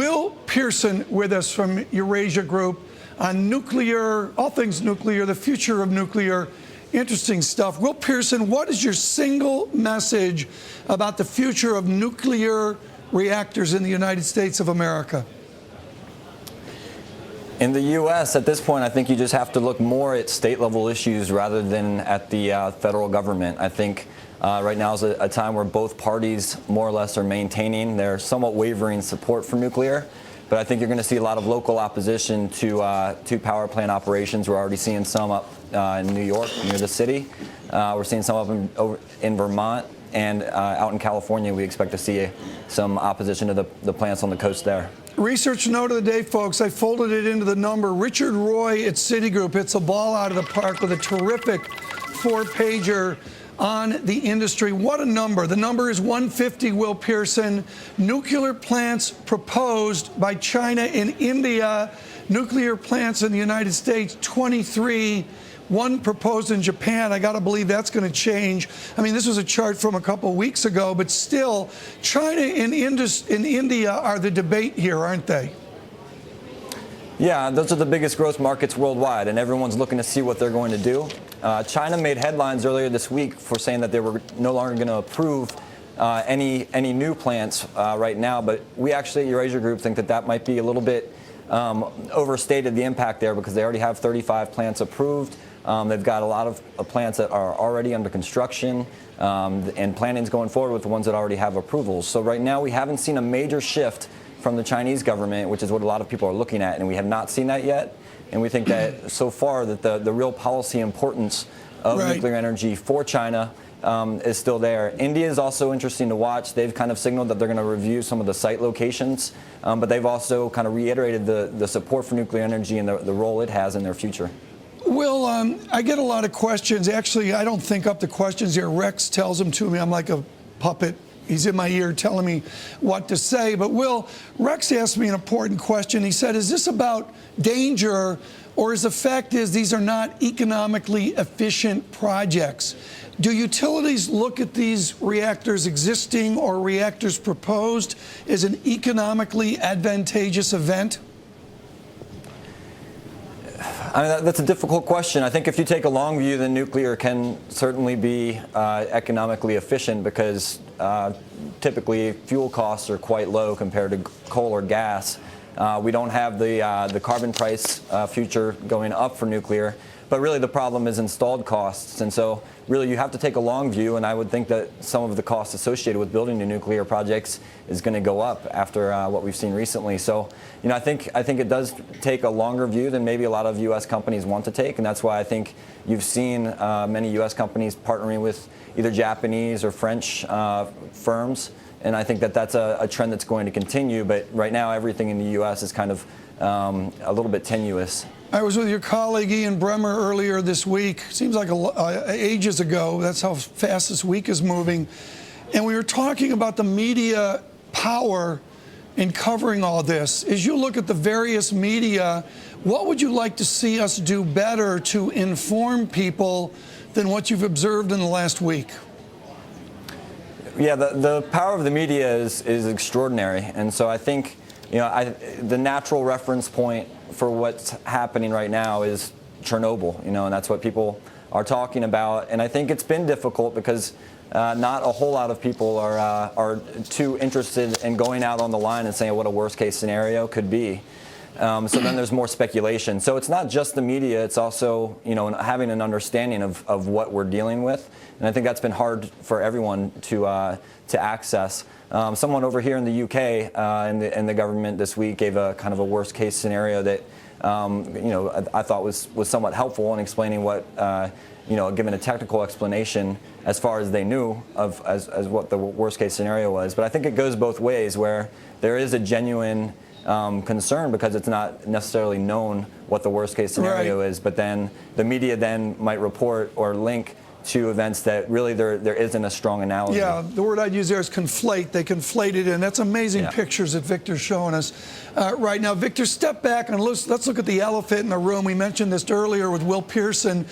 Will Pearson with us from Eurasia Group on nuclear, all things nuclear, the future of nuclear. Interesting stuff. Will Pearson, what is your single message about the future of nuclear reactors in the United States of America? In the U.S., at this point, I think you just have to look more at state-level issues rather than at the federal government. I think right now is a time where both parties more or less are maintaining their somewhat wavering support for nuclear. But I think you're going to see a lot of local opposition to power plant operations. We're already seeing some up in New York, near the city. We're seeing some up in Vermont. And out in California, we expect to see some opposition to the plants on the coast there. Research note of the day, folks. I folded it into the number. Richard Roy at Citigroup hits a ball out of the park with a terrific four-pager on the industry. What a number. The number is 150, Will Pearson. Nuclear plants proposed by China and India. Nuclear plants in the United States, 23. One proposed in Japan. I got to believe that's going to change. I mean, this was a chart from a couple weeks ago, but still, China and India are the debate here, aren't they? Yeah, those are the biggest growth markets worldwide, and everyone's looking to see what they're going to do. China made headlines earlier this week for saying that they were no longer going to approve any new plants right now, but we actually at Eurasia Group think that might be a little bit overstated, the impact there, because they already have 35 plants approved. They've got a lot of plants that are already under construction, and planning's going forward with the ones that already have approvals. So right now we haven't seen a major shift from the Chinese government, which is what a lot of people are looking at, and we have not seen that yet. And we think that so far that the real policy importance of nuclear energy for China is still there. India is also interesting to watch. They've kind of signaled that they're going to review some of the site locations, but they've also kind of reiterated the support for nuclear energy and the role it has in their future. Will, I get a lot of questions. Actually, I don't think up the questions here. Rex tells them to me. I'm like a puppet. He's in my ear telling me what to say. But Will, Rex asked me an important question. He said, is this about danger, or is the fact is these are not economically efficient projects? Do utilities look at these reactors existing or reactors proposed as an economically advantageous event? I mean, that's a difficult question. I think if you take a long view, then nuclear can certainly be economically efficient because typically fuel costs are quite low compared to coal or gas. We don't have the carbon price future going up for nuclear, but really the problem is installed costs. And so really you have to take a long view, and I would think that some of the costs associated with building new nuclear projects is going to go up after what we've seen recently. So, you know, I think it does take a longer view than maybe a lot of U.S. companies want to take, and that's why I think you've seen many U.S. companies partnering with either Japanese or French firms, and I think that's a trend that's going to continue. But right now, everything in the U.S. is kind of a little bit tenuous. I was with your colleague Ian Bremmer earlier this week. Seems like ages ago. That's how fast this week is moving. And we were talking about the media power in covering all this. As you look at the various media, what would you like to see us do better to inform people than what you've observed in the last week? Yeah, the power of the media is extraordinary. And so I think, you know, the natural reference point for what's happening right now is Chernobyl, you know, and that's what people are talking about. And I think it's been difficult because not a whole lot of people are too interested in going out on the line and saying what a worst case scenario could be. So then there's more speculation. So it's not just the media, it's also, you know, having an understanding of what we're dealing with. And I think that's been hard for everyone to access. Someone over here in the UK in the government this week gave a kind of a worst case scenario that you know, I thought was somewhat helpful in explaining what you know, given a technical explanation as far as they knew as what the worst case scenario was. But I think it goes both ways, where there is a genuine concern because it's not necessarily known what the worst case scenario is, but then the media then might report or link Yeah. events that really there isn't a strong analogy. Yeah, the word I'd use there is conflate. They conflate it in. That's amazing pictures that Victor's showing us right now. Victor, step back and let's look at the elephant in the room. We mentioned this earlier with Will Pearson.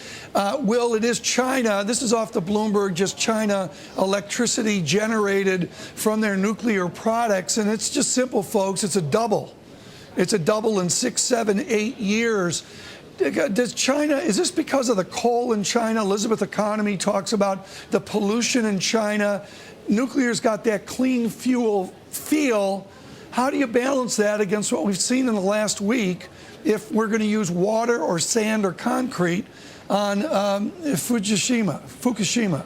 Will, it is China. This is off the Bloomberg, just China electricity generated from their nuclear products. And it's just simple, folks. It's a double. It's a double in 6, 7, 8 years. Does China, is this because of the coal in China? Elizabeth Economy talks about the pollution in China. Nuclear's got that clean fuel feel. How do you balance that against what we've seen in the last week if we're going to use water or sand or concrete on Fukushima?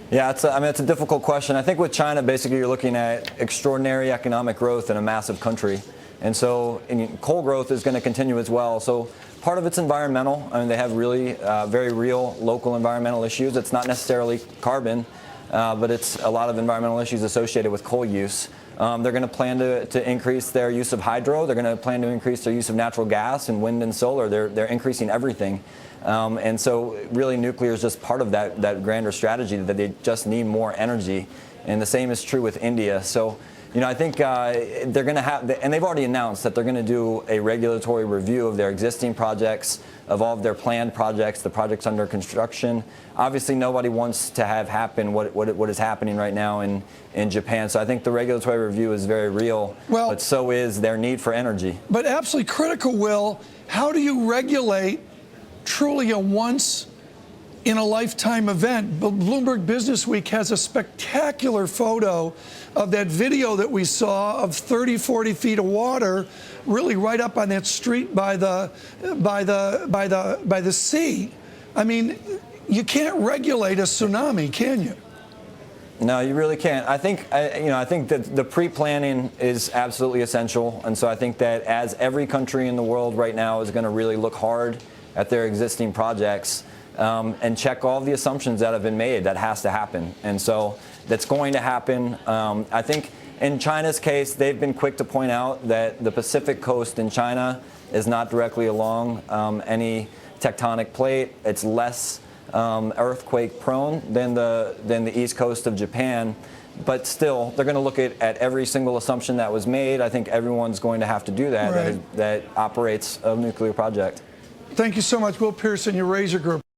Yeah, it's a difficult question. I think with China, basically, you're looking at extraordinary economic growth in a massive country. And so coal growth is going to continue as well. So part of it's environmental. I mean, they have really very real local environmental issues. It's not necessarily carbon, but it's a lot of environmental issues associated with coal use. They're going to plan to increase their use of hydro. They're going to plan to increase their use of natural gas and wind and solar. They're increasing everything. And so really nuclear is just part of that grander strategy that they just need more energy. And the same is true with India. So I think they're going to have, and they've already announced that they're going to do a regulatory review of their existing projects, of all of their planned projects, the projects under construction. Obviously, nobody wants to have happen what is happening right now in Japan. So I think the regulatory review is very real, but so is their need for energy. But absolutely critical, Will. How do you regulate truly a once-in-a-lifetime event? Bloomberg Businessweek has a spectacular photo of that video that we saw of 30, 40 feet of water, really right up on that street by the sea. I mean, you can't regulate a tsunami, can you? No, you really can't. I think that the pre-planning is absolutely essential, and so I think that as every country in the world right now is going to really look hard at their existing projects and check all the assumptions that have been made, that has to happen. And so that's going to happen. I think in China's case, they've been quick to point out that the Pacific coast in China is not directly along any tectonic plate. It's less earthquake prone than the east coast of Japan. But still, they're going to look at every single assumption that was made. I think everyone's going to have to do that, that operates a nuclear project. Thank you so much, Will Pearson, Eurasia Group.